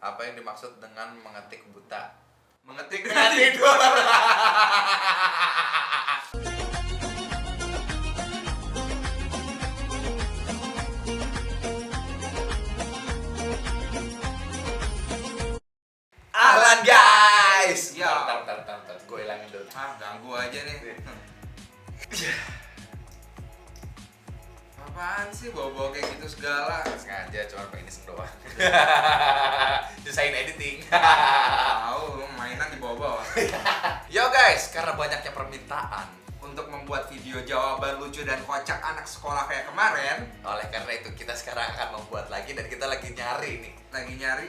Apa yang dimaksud dengan mengetik buta? Mengetik Dengan tidur. Ahlan guys. Ya. Tar. Gue hilangin dulu. Ganggu aja nih. Apaan sih bawa-bawa kayak gitu segala? Sengaja cuma pengen iseng doang. Nyusahin editing. Tahu mainan di bawah-bawah. Yo guys, karena banyaknya permintaan, Untuk membuat video jawaban lucu dan kocak anak sekolah kayak kemarin, oleh karena itu kita sekarang akan membuat lagi dan kita lagi nyari nih. lagi nyari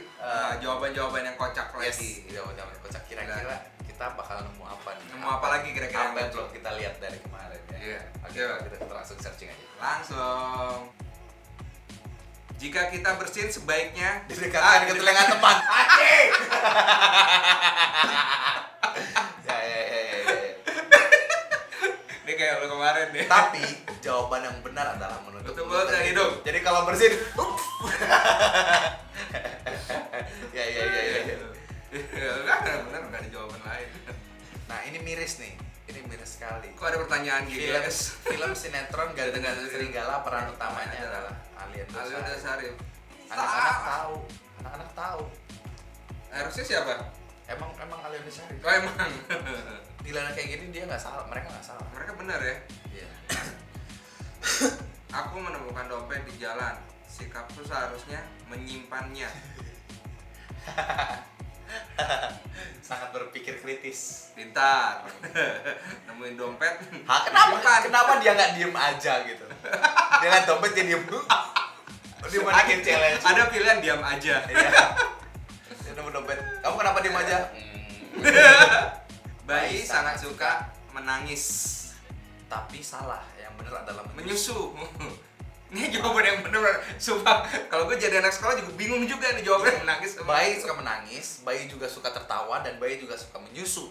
jawaban-jawaban yang kocak Yes, lagi. jawaban kocak kira-kira kita bakal nemu apa nih? Nemu apa lagi kira-kira Apa yang yang belum kita lihat dari kemarin ya? Iya. Oke, kita langsung searching aja. Langsung. Jika kita bersin sebaiknya Didekatkan ke telinga teman. Anjing. Ya. Ini kayak lu kemarin deh. Tapi jawaban yang benar adalah menutup Tutup mulut dan hidung. Jadi kalau bersin, ya. Enggak, bener enggak ada jawaban lain. Nah ini miris nih, ini miris sekali. Kok ada pertanyaan gitu? Film sinetron Ganteng-Ganteng Serigala peran utamanya adalah Alien Alio Dasari. Dasari. Anak-anak tahu. Harusnya siapa? Emang Alien Dasari. Oh emang. Gila kayak gini dia nggak salah, mereka nggak salah. Mereka benar ya. Iya. Aku menemukan dompet di jalan. Sikapku seharusnya menyimpannya. Sangat berpikir kritis. Pintar. Nemuin dompet. Kenapa dia nggak diem aja gitu? Dia lihat dompet dia diem. Dia mau bikin challenge. Ada pilihan diam aja. Iya. Dia nemu dompet. Kamu kenapa diem aja? Bayi sangat suka menangis. Tapi salah. Yang benar adalah Menyusu. Ini jawaban yang benar. Sumpah, kalau gue jadi anak sekolah juga bingung juga nih jawabannya menangis. Bayi suka menangis, bayi juga suka tertawa, dan bayi juga suka menyusu.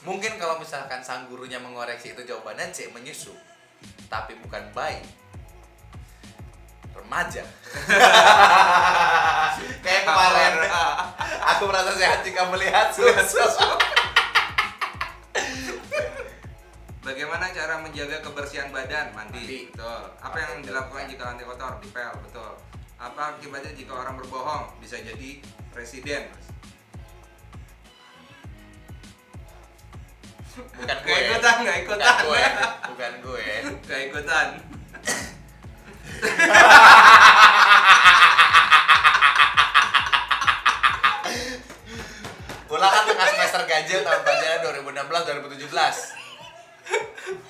Mungkin kalau misalkan sang gurunya mengoreksi itu jawabannya C, menyusu. Tapi bukan bayi. Remaja. Kayak kemarin aku merasa sehat jika melihat susu. Bagaimana cara menjaga kebersihan badan? Mandi. Mandi. Betul. Apa yang dilakukan jika lantai kotor? Dipel. Betul. Apa akibatnya jika orang berbohong? Bisa jadi presiden. Bukan gue. Gak ikutan. Bukan gue. Gak ikutan. Ulangan tengah semester ganjil tahun pelajaran 2016-2017.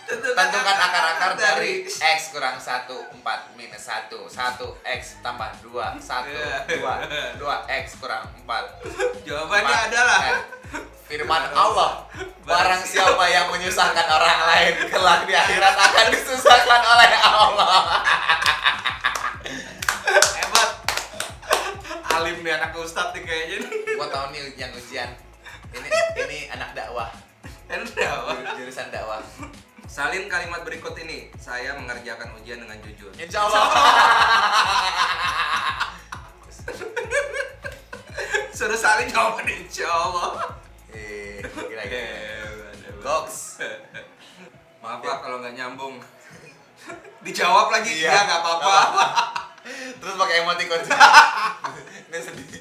Tentukan akar-akar dari X kurang 1, 4 minus 1 1 X tambah 2 1, 2 2 X kurang 4. Jawabannya adalah Firman Allah, barang siapa yang menyusahkan orang lain kelak di akhirat akan disusahkan oleh Allah. hebat. Alim nih anak ustadz nih kayaknya nih. Gua tahu nih yang ujian. Ini anak dakwah, jurusan dakwah. Salin kalimat berikut ini. Saya mengerjakan ujian dengan jujur. Insya Allah. Suruh salin jawaban insya Allah. Gila. Goks. Maaf Pak kalau nggak nyambung. Dijawab lagi, Iya. ya nggak apa-apa. Terus pakai emoticon. Ini sedih.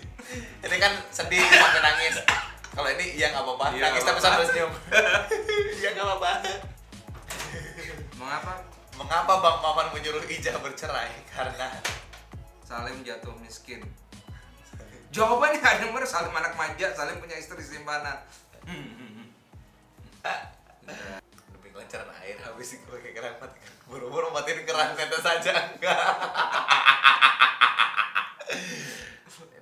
Ini kan sedih sampai nangis. Kalau ini iya nggak apa-apa. Iya, Nangis nggak tapi apa-apa. sambil senyum. Iya nggak apa-apa. Mengapa Bang Maman menyuruh Ija bercerai? Karena Salim jatuh miskin. Jawabannya ada yang bener. Salim anak manja, Salim punya istri simpanan. demi kelancaran air habis gue pakai keran mati. Buru-buru matiin keran tetes saja enggak.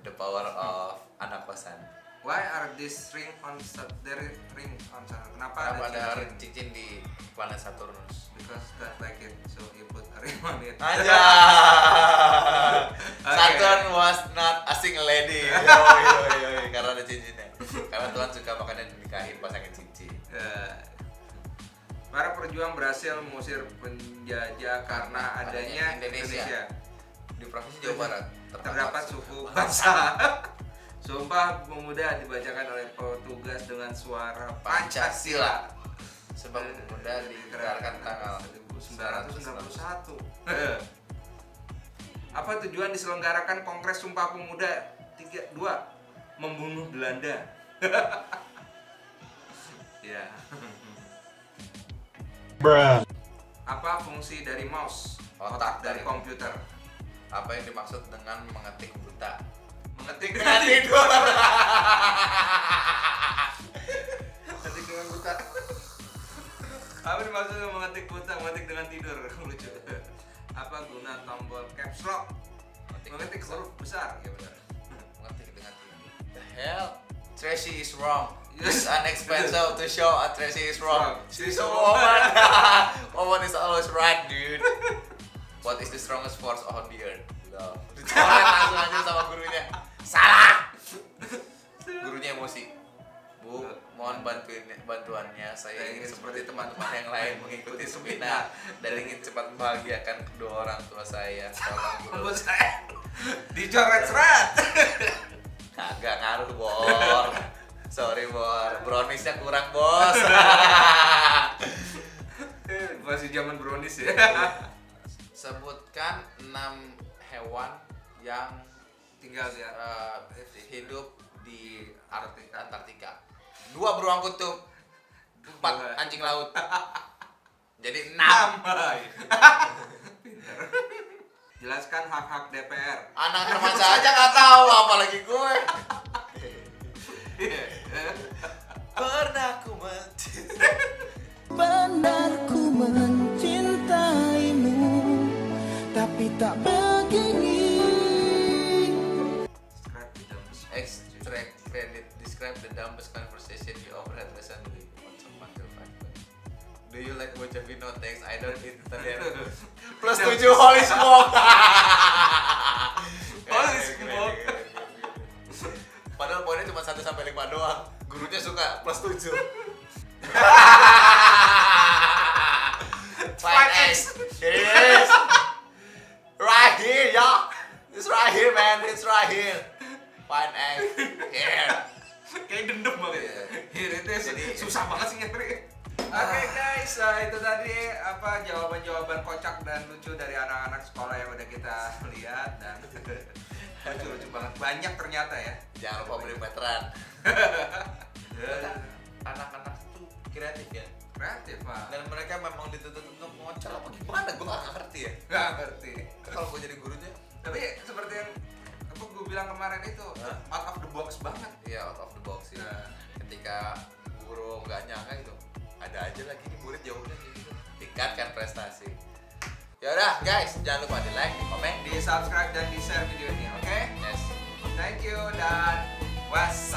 The power of anak kosan. Why are these ring on there ring on Saturn? Kenapa Ada cincin? cincin di planet Saturnus? Because God like it, so he put a ring on it. Aja. Saturn was not a single lady. Yo. Karena ada cincinnya. Karena Tuhan suka makanya dinikahin pasangan cincin. Para perjuang berhasil mengusir penjajah karena adanya Indonesia. Di provinsi Jawa Barat terdapat suku bangsa. Sumpah Pemuda dibacakan oleh petugas dengan suara Pancasila. Sebab Pemuda digelarkan tanggal 1991. Apa tujuan diselenggarakan Kongres Sumpah Pemuda 32? Membunuh Belanda. Ya. Apa fungsi dari mouse? Otak dari dari komputer. Apa yang dimaksud dengan mengetik buta? Mengetik Dengan tidur. mengetik dengan buta. Apa dimaksud dengan mengetik buta? Mengetik dengan tidur. Lucu. Apa guna tombol caps lock? Mengetik huruf besar. Ya benar. Mengetik dengan tidur. The hell? Tracy is wrong. It's unexpensive to show Tracy is wrong. She's a woman. Woman is always right, dude. What is the strongest force on the earth? Love. Dicoret langsung aja sama gurunya. Salah. Gurunya emosi. Bu, mohon bantuannya. Saya ingin seperti teman-teman yang lain mengikuti seminar dan ingin cepat membahagiakan kedua orang tua saya. Tolong guru. Dicoret serat. Kagak ngaruh, Bor. Sorry, Bor. Browniesnya kurang, Bos. Masih zaman brownies ya. Sebutkan 6 hewan yang Tinggal ya. hidup di Antartika. 2 beruang kutub, 4 anjing laut. Jadi 6. Jelaskan hak-hak DPR. Anak remaja aja nggak tahu, apalagi gue. Pernah ku Benar ku mencintaimu, tapi tak begini. Extract credit. Describe the dumbest conversation you overheard recently. Do you like Bojavino? Thanks, I don't eat Italian. Plus 7 holy smoke. Holy smoke. Padahal poinnya cuma 1 sampai 5 doang. Gurunya suka plus 7. 5x. Here it is. Right here, y'all. It's right here, man. It's right here. 5x. Here. Kayak dendam banget. Here it is. Jadi susah banget sih nyari. Oke guys, itu tadi apa jawaban-jawaban kocak dan lucu dari anak-anak sekolah yang udah kita lihat dan lucu-lucu banget. Banyak ternyata ya. Jangan lupa beli veteran. Anak-anak tuh kreatif ya. Kreatif mah. Dan mereka memang dituntut untuk ngocel apa gimana? Gue gak ngerti ya. Gak ngerti. Kalau gue jadi gurunya. Tapi seperti yang apa gue bilang kemarin itu, out of the box banget. Iya, out of the box ya. Ketika guru nggak nyangka gitu, ada aja lagi nih murid jawabnya kayak gitu. Tingkatkan prestasi. Ya udah guys, jangan lupa di like, di komen, Di subscribe dan di share video ini, oke? yes. Thank you dan was.